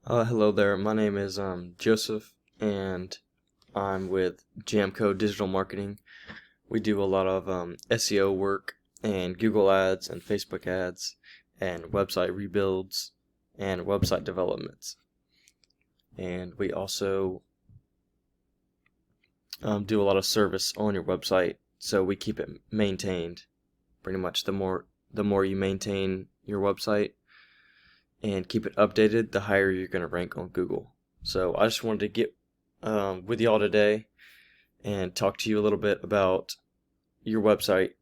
Hello there. My name is Joseph, and I'm with Jamco Digital Marketing. We do a lot of SEO work and Google ads and Facebook ads and website rebuilds and website developments. And we also do a lot of service on your website, so we keep it maintained. Pretty much, the more you maintain your website and keep it updated, the higher you're going to rank on Google. So I just wanted to get with y'all today and talk to you a little bit about your website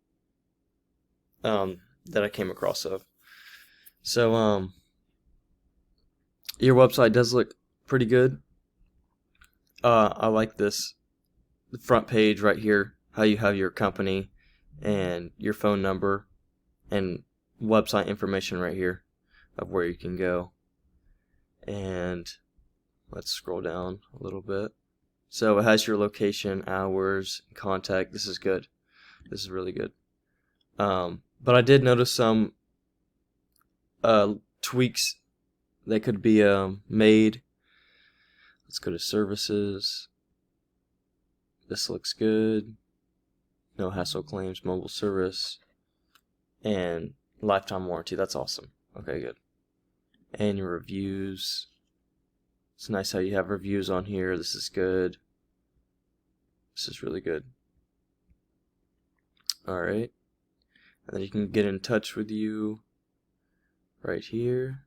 that I came across of. So your website does look pretty good. I like this front page right here, how you have your company and your phone number and website information right here of where you can go. And let's scroll down a little bit. So it has your location, hours, contact. This is good. This is really good. But I did notice some tweaks that could be made. Let's go to services. This looks good. No hassle claims, mobile service, and lifetime warranty. That's awesome. Okay, good. And your reviews. It's nice how you have reviews on here. This is good. This is really good. Alright. And then you can get in touch with you right here.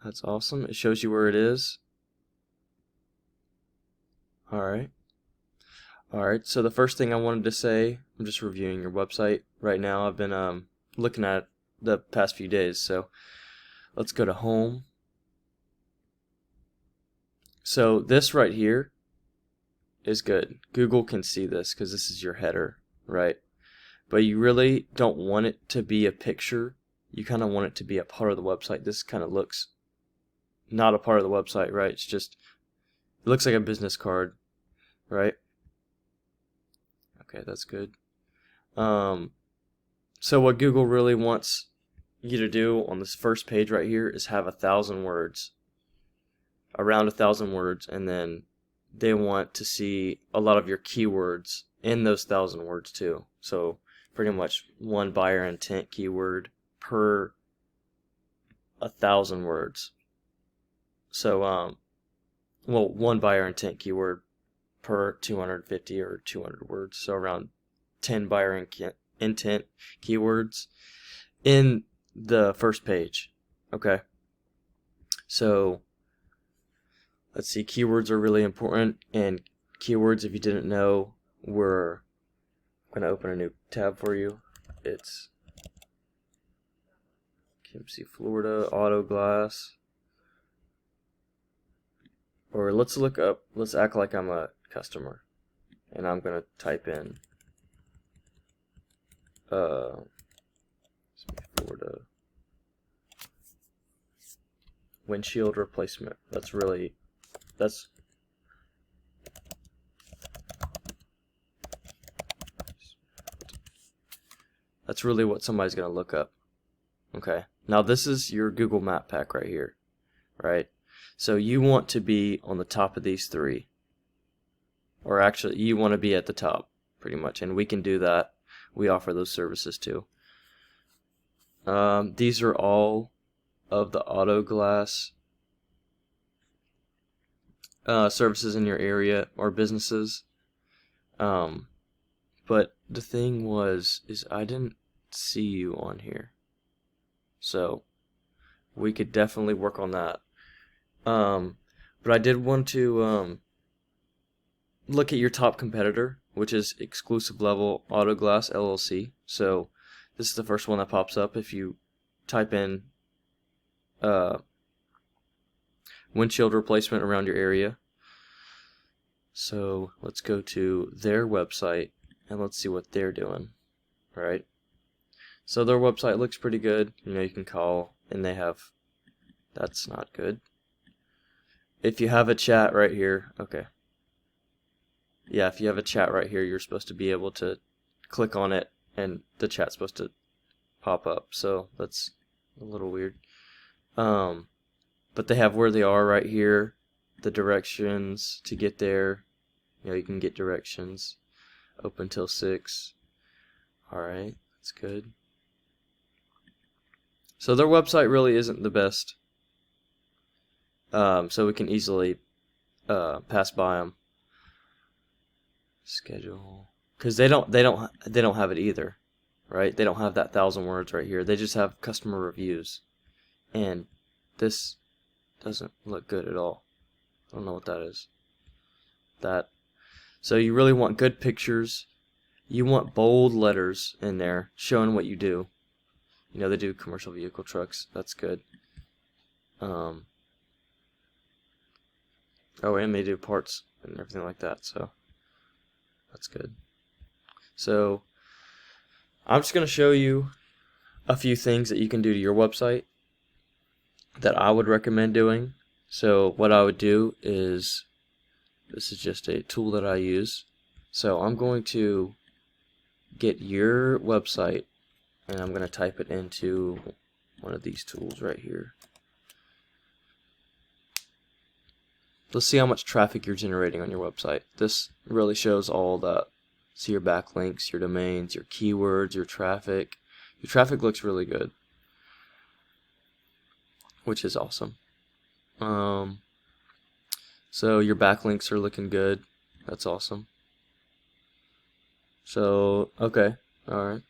That's awesome. It shows you where it is. Alright. Alright, so the first thing I wanted to say, I'm just reviewing your website right now. I've been looking at it the past few days, so let's go to home. So this right here is good. Google can see this because this is your header, right? But you really don't want it to be a picture. You kind of want it to be a part of the website. This kind of looks not a part of the website, right? It's just, it looks like a business card, right? Okay, that's good. So what Google really wants you to do on this first page right here is have 1,000 words, around 1,000 words, and then they want to see a lot of your keywords in those 1,000 words too. So pretty much one buyer intent keyword per 1,000 words. So well, one buyer intent keyword per 250 or 200 words. So around 10 buyer intent keywords in the first page. Okay. So let's see, keywords are really important, and keywords, if you didn't know, were, I'm going to open a new tab for you. It's KMC Florida Auto Glass. Or let's act like I'm a customer, and I'm going to type in Florida windshield replacement. That's really what somebody's going to look up. Okay. Now this is your Google Map pack right here, right? So you want to be on the top of these three. Or actually, you want to be at the top, pretty much. And we can do that. We offer those services too. These are all of the auto glass services in your area or businesses. But the thing is I didn't see you on here. So we could definitely work on that. But I did want to look at your top competitor, which is Exclusive Level Auto Glass LLC. So this is the first one that pops up if you type in windshield replacement around your area. So let's go to their website and let's see what they're doing. Right? So their website looks pretty good. You know, you can call, and they have, that's not good. If you have a chat right here, okay. Yeah, if you have a chat right here, you're supposed to be able to click on it and the chat's supposed to pop up. So that's a little weird. But they have where they are right here, the directions to get there. You can get directions. Open till 6. Alright, that's good. So their website really isn't the best. So we can easily pass by them. Schedule, because they don't have it either, right? They don't have that 1,000 words right here. They just have customer reviews, and this doesn't look good at all. I don't know what that is. So you really want good pictures. You want bold letters in there showing what you do. They do commercial vehicle trucks. That's good. Oh, and they do parts and everything like that. So that's good. So I'm just going to show you a few things that you can do to your website that I would recommend doing. So what I would do is, this is just a tool that I use. So I'm going to get your website and I'm going to type it into one of these tools right here. Let's see how much traffic you're generating on your website. This really shows all that. See your backlinks, your domains, your keywords, your traffic. Your traffic looks really good, which is awesome. So your backlinks are looking good. That's awesome. So, okay, alright.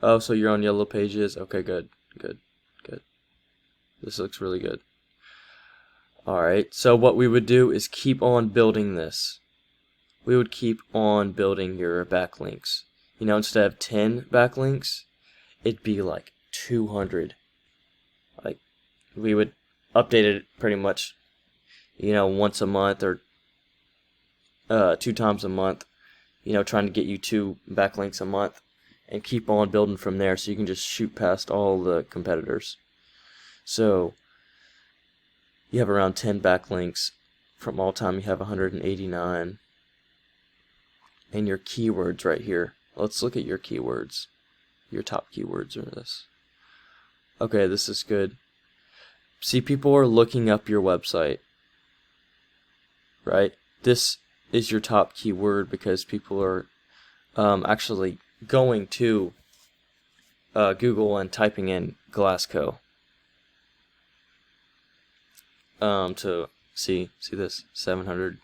Oh, so you're on Yellow Pages? Okay, good. This looks really good. Alright, so what we would do is keep on building this. We would keep on building your backlinks. Instead of 10 backlinks, it'd be like 200. Like, we would update it pretty much, once a month or 2 times a month, trying to get you 2 backlinks a month and keep on building from there so you can just shoot past all the competitors. So you have around 10 backlinks. From all time you have 189. And your keywords right here. Let's look at your keywords. Your top keywords are this. Okay, this is good. See, people are looking up your website, right? This is your top keyword because people are actually going to Google and typing in Glassco to see this 700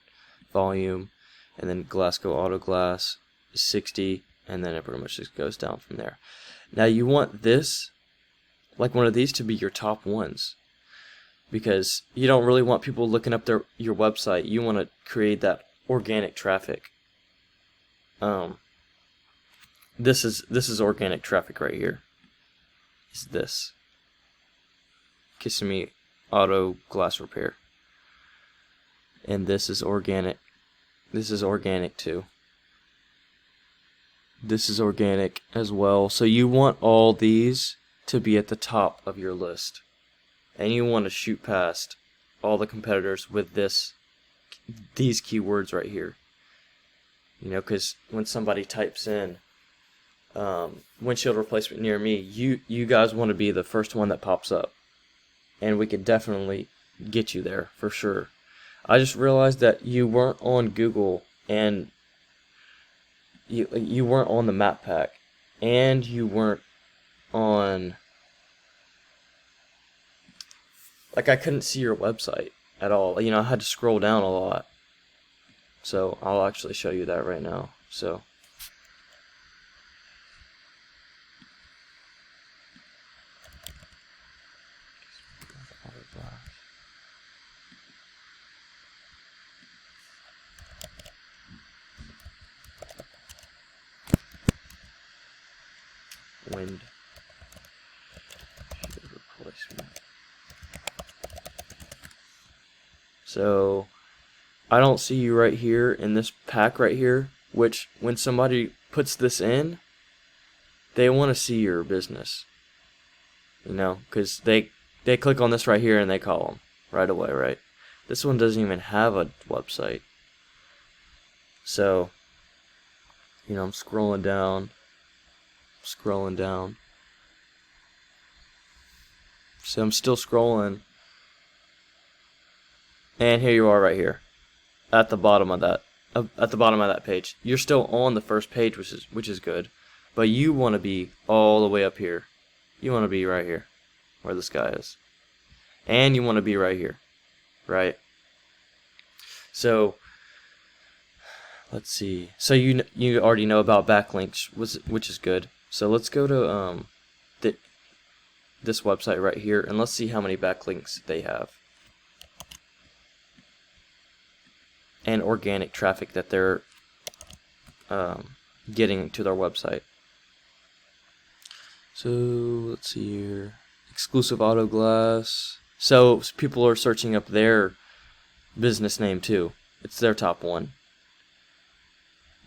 volume, and then Glassco Auto Glass 60, and then it pretty much just goes down from there. Now you want this, like one of these, to be your top ones, because you don't really want people looking up your website. You want to create that organic traffic. This is organic traffic right here. Is this Kissimmee Auto Glass Repair, and this is organic. This is organic too. This is organic as well. So you want all these to be at the top of your list, and you want to shoot past all the competitors with these keywords right here. Because when somebody types in windshield replacement near me, you guys want to be the first one that pops up, and we could definitely get you there for sure. I just realized that you weren't on Google, and you weren't on the map pack, and you weren't on, like, I couldn't see your website at all. I had to scroll down a lot. So I'll actually show you that right now. So wind replacement. So I don't see you right here in this pack right here, which when somebody puts this in, they want to see your business. Because they click on this right here and they call them right away, right? This one doesn't even have a website. So, I'm scrolling down. So I'm still scrolling, and here you are right here at the bottom of that page. You're still on the first page, which is good, but you want to be all the way up here. You want to be right here where this guy is, and you want to be right here, right? So let's see. So you already know about backlinks, which is good. So let's go to this website right here, and let's see how many backlinks they have and organic traffic that they're getting to their website. So let's see here. Exclusive auto glass. So people are searching up their business name too. It's their top one.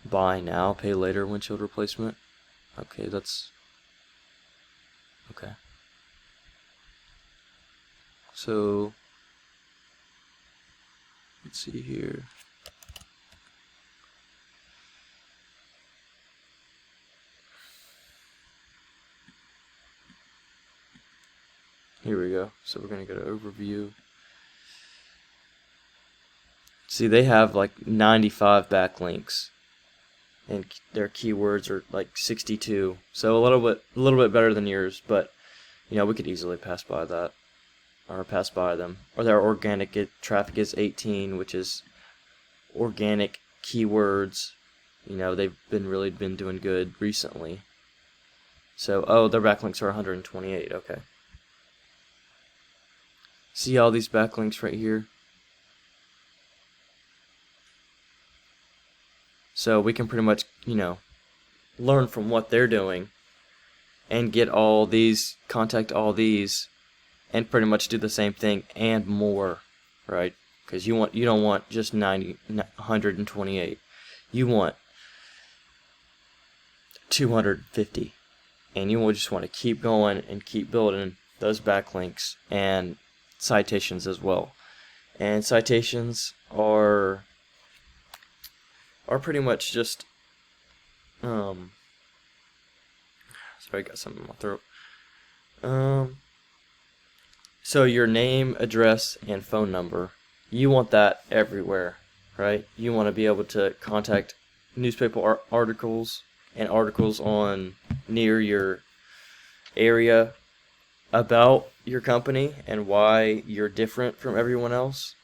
Buy now, pay later windshield replacement. Okay, that's okay. So let's see here. Here we go. So we're going to go to overview. See, they have like 95 backlinks, and their keywords are like 62. So a little bit better than yours, but you know, we could easily pass by that, or pass by them. Or their organic traffic is 18, which is organic keywords. You know, they've really been doing good recently. So, oh, their backlinks are 128. Okay. See all these backlinks right here? So we can pretty much, you know, learn from what they're doing and get all these, contact all these, and pretty much do the same thing and more, right? Because you don't want just 128. You want 250, and you will just want to keep going and keep building those backlinks and citations as well. And citations are pretty much just sorry, I got something in my throat. So your name, address, and phone number, you want that everywhere, right? You want to be able to contact newspaper articles and articles on near your area about your company and why you're different from everyone else.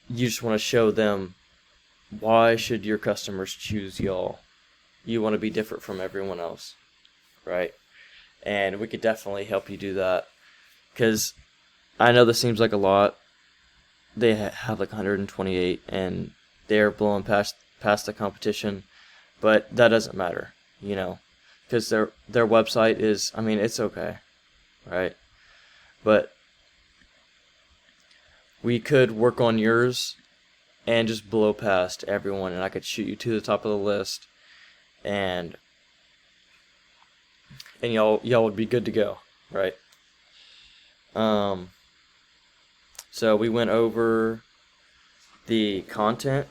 You just want to show them why should your customers choose y'all. You want to be different from everyone else, right? And we could definitely help you do that, because I know this seems like a lot. They have like 128 and they're blowing past the competition, but that doesn't matter, you know, because their website is, I mean, it's okay, right? But we could work on yours and just blow past everyone, and I could shoot you to the top of the list, and y'all would be good to go, right? So we went over the content.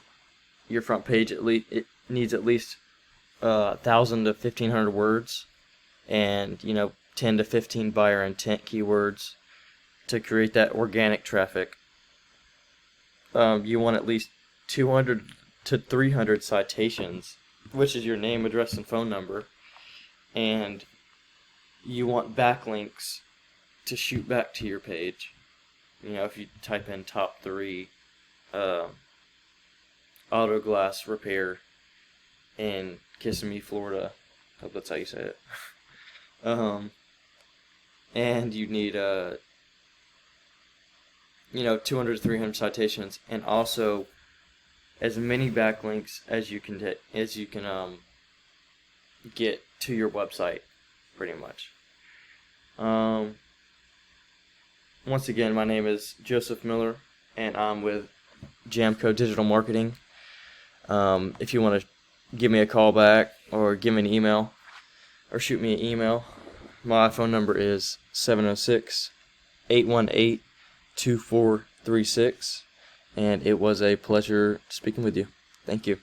Your front page, it needs at least 1,000 to 1,500 words, and 10 to 15 buyer intent keywords to create that organic traffic. You want at least 200 to 300 citations, which is your name, address, and phone number, and you want backlinks to shoot back to your page. If you type in top 3 auto glass repair in Kissimmee, Florida, I hope that's how you say it. And you need 200 to 300 citations, and also as many backlinks as you can get to your website, pretty much. Once again, my name is Joseph Miller, and I'm with Jamco Digital Marketing. If you want to give me a call back or give me an email or shoot me an email, my phone number is 706-818-2436, and it was a pleasure speaking with you. Thank you.